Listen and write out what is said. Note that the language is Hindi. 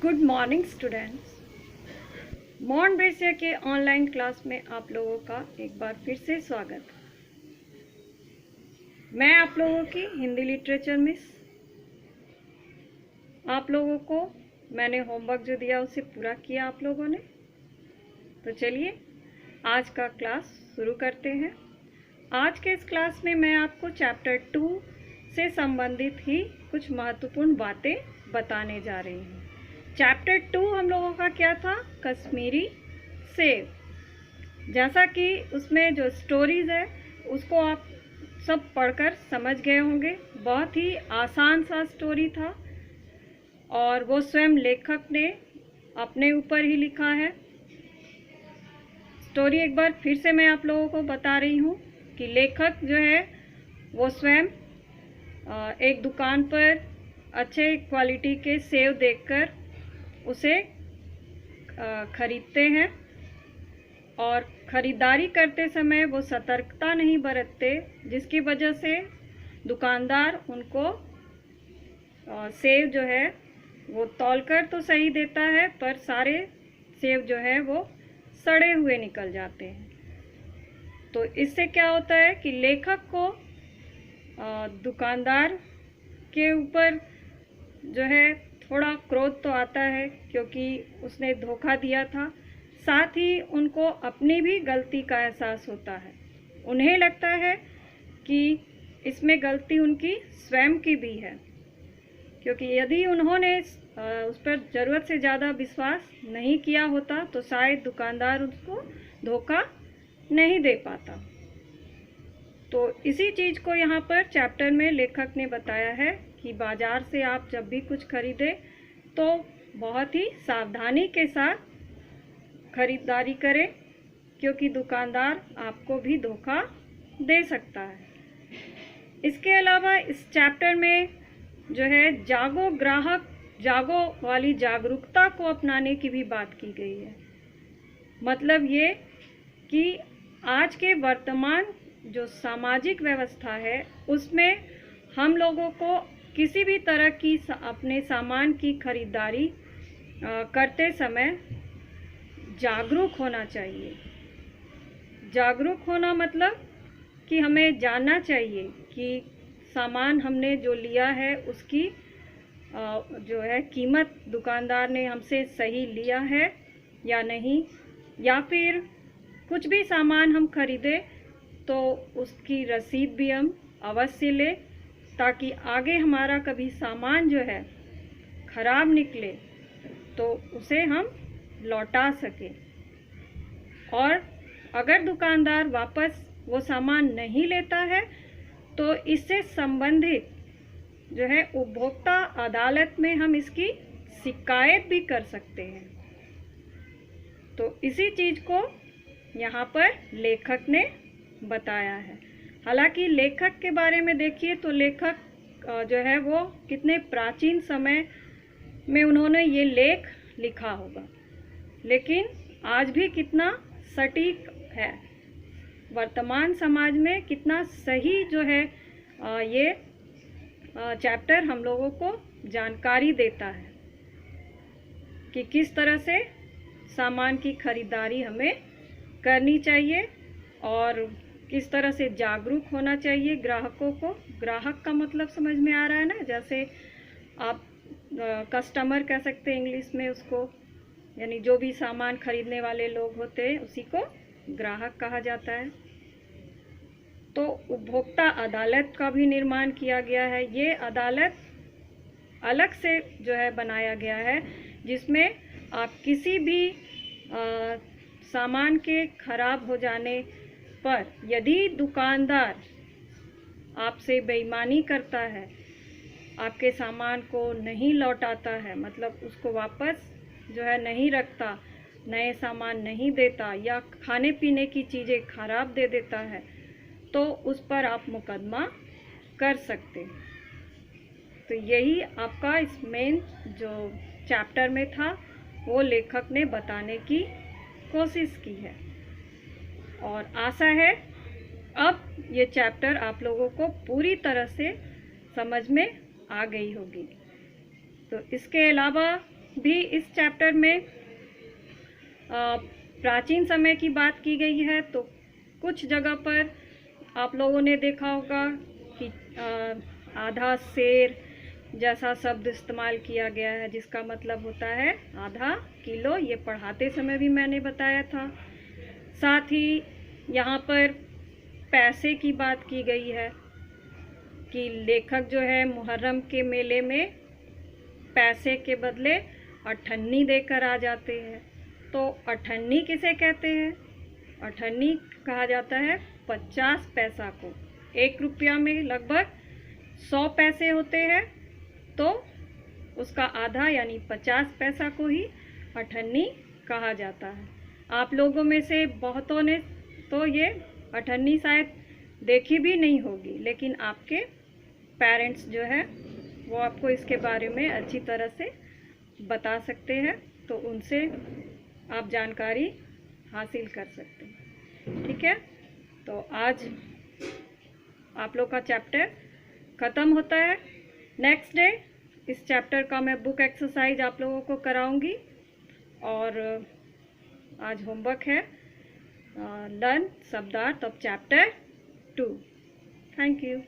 Good morning students. मॉन्टब्रेसिया के ऑनलाइन क्लास में आप लोगों का एक बार फिर से स्वागत। मैं आप लोगों की हिंदी लिटरेचर मिस। आप लोगों को मैंने होमवर्क जो दिया उसे पूरा किया आप लोगों ने। तो चलिए आज का क्लास शुरू करते हैं। आज के इस क्लास में मैं आपको चैप्टर 2 से संबंधित ही कुछ महत्वपूर्ण बातें बताने जा रही हूँ। चैप्टर 2 हम लोगों का क्या था? कश्मीरी सेब। जैसा कि उसमें जो स्टोरीज है उसको आप सब पढ़कर समझ गए होंगे। बहुत ही आसान सा स्टोरी था और वो स्वयं लेखक ने अपने ऊपर ही लिखा है। स्टोरी एक बार फिर से मैं आप लोगों को बता रही हूँ कि लेखक जो है वो स्वयं एक दुकान पर अच्छे क्वालिटी के सेब देखकर उसे खरीदते हैं और ख़रीदारी करते समय वो सतर्कता नहीं बरतते, जिसकी वजह से दुकानदार उनको सेब जो है वो तौलकर तो सही देता है पर सारे सेब जो है वो सड़े हुए निकल जाते हैं। तो इससे क्या होता है कि लेखक को दुकानदार के ऊपर जो है थोड़ा क्रोध तो आता है क्योंकि उसने धोखा दिया था। साथ ही उनको अपनी भी गलती का एहसास होता है। उन्हें लगता है कि इसमें गलती उनकी स्वयं की भी है, क्योंकि यदि उन्होंने उस पर ज़रूरत से ज़्यादा विश्वास नहीं किया होता तो शायद दुकानदार उसको धोखा नहीं दे पाता। तो इसी चीज़ को यहाँ पर चैप्टर में लेखक ने बताया है कि बाज़ार से आप जब भी कुछ खरीदें तो बहुत ही सावधानी के साथ खरीदारी करें, क्योंकि दुकानदार आपको भी धोखा दे सकता है। इसके अलावा इस चैप्टर में जो है जागो वाली जागरूकता को अपनाने की भी बात की गई है। मतलब ये कि आज के वर्तमान जो सामाजिक व्यवस्था है उसमें हम लोगों को किसी भी तरह की अपने सामान की खरीदारी करते समय जागरूक होना चाहिए। जागरूक होना मतलब कि हमें जानना चाहिए कि सामान हमने जो लिया है उसकी जो है कीमत दुकानदार ने हमसे सही लिया है या नहीं, या फिर कुछ भी सामान हम खरीदें तो उसकी रसीद भी हम अवश्य लें, ताकि आगे हमारा कभी सामान जो है ख़राब निकले तो उसे हम लौटा सकें। और अगर दुकानदार वापस वो सामान नहीं लेता है तो इससे संबंधित जो है उपभोक्ता अदालत में हम इसकी शिकायत भी कर सकते हैं। तो इसी चीज़ को यहाँ पर लेखक ने बताया है। हालांकि लेखक के बारे में देखिए तो लेखक जो है वो कितने प्राचीन समय में उन्होंने ये लेख लिखा होगा, लेकिन आज भी कितना सटीक है, वर्तमान समाज में कितना सही जो है ये चैप्टर हम लोगों को जानकारी देता है कि किस तरह से सामान की खरीदारी हमें करनी चाहिए और किस तरह से जागरूक होना चाहिए ग्राहकों को। ग्राहक का मतलब समझ में आ रहा है ना, जैसे आप कस्टमर कह सकते हैं इंग्लिश में उसको, यानी जो भी सामान खरीदने वाले लोग होते हैं उसी को ग्राहक कहा जाता है। तो उपभोक्ता अदालत का भी निर्माण किया गया है। ये अदालत अलग से जो है बनाया गया है, जिसमें आप किसी भी सामान के खराब हो जाने पर यदि दुकानदार आपसे बेईमानी करता है, आपके सामान को नहीं लौटाता है, मतलब उसको वापस जो है नहीं रखता, नए सामान नहीं देता या खाने पीने की चीज़ें खराब दे देता है, तो उस पर आप मुकदमा कर सकते हैं। तो यही आपका इस मेन जो चैप्टर में था वो लेखक ने बताने की कोशिश की है, और आशा है अब ये चैप्टर आप लोगों को पूरी तरह से समझ में आ गई होगी। तो इसके अलावा भी इस चैप्टर में प्राचीन समय की बात की गई है, तो कुछ जगह पर आप लोगों ने देखा होगा कि आधा शेर जैसा शब्द इस्तेमाल किया गया है, जिसका मतलब होता है आधा किलो। ये पढ़ाते समय भी मैंने बताया था। साथ ही यहाँ पर पैसे की बात की गई है कि लेखक जो है मुहर्रम के मेले में पैसे के बदले अठन्नी देकर आ जाते हैं। तो अठन्नी किसे कहते हैं? अठन्नी कहा जाता है 50 पैसा को। 1 रुपया में लगभग 100 पैसे होते हैं, तो उसका आधा यानी 50 पैसा को ही अठन्नी कहा जाता है। आप लोगों में से बहुतों ने तो ये अठन्नी शायद देखी भी नहीं होगी, लेकिन आपके पेरेंट्स जो है वो आपको इसके बारे में अच्छी तरह से बता सकते हैं, तो उनसे आप जानकारी हासिल कर सकते हैं। ठीक है, तो आज आप लोग का चैप्टर ख़त्म होता है। नेक्स्ट डे इस चैप्टर का मैं बुक एक्सरसाइज आप लोगों को कराऊंगी, और आज होमवर्क है लर्न शब्दार्थ ऑफ चैप्टर 2। Thank you.